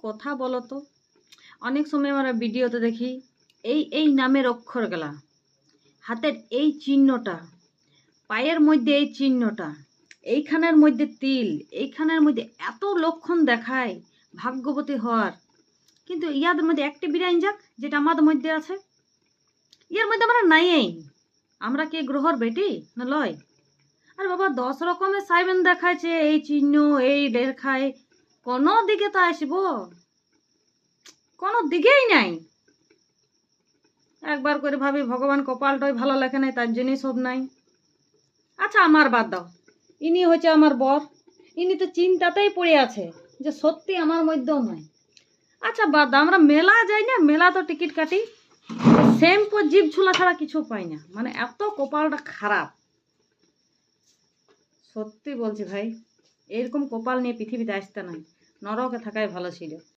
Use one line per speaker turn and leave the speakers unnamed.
কথা বলো তো। অনেক সময় আমরা ভিডিওতে দেখি এই নামের অক্ষরগুলা, হাতের এই চিহ্নটা, পায়ের মধ্যে এই চিহ্নটা, এইখানের মধ্যে তিল, এইখানের মধ্যে এত লক্ষণ দেখায় ভাগ্যবতী হওয়ার, কিন্তু ইয়াদের মধ্যে একটি বিরাইন যাক যেটা আমাদের মধ্যে আছে, ইয়ার মধ্যে আমরা নাই। আমরা কি গ্রহর বেটি না লয়? আর বাবা 10 রকমের সাইবেন দেখাচ্ছে, এই চিহ্ন এই রেখায়, কোনো দিকে তো আসব, কোনো দিকেই নাই। একবার করে ভাবি ভগবান কপালটাই ভালো লেখে নাই, তার জন্যই সব নাই। আচ্ছা আমার বাদ দাও, ইনি হচ্ছে আমার বর, ইনি তো চিন্তাতেই পড়ে আছে যে সত্যি আমার মধ্যেও নয়। আচ্ছা বাদ দাও, আমরা মেলা যাই না, মেলা তো টিকিট কাটি, শ্যাম্পু জিভ ঝুলা ছাড়া কিছু পাই না। মানে এত কপালটা খারাপ, সত্যি বলছি ভাই, এরকম কপাল নিয়ে পৃথিবীতে আসতে নাই, নরকে থাকাই ভালো ছিল।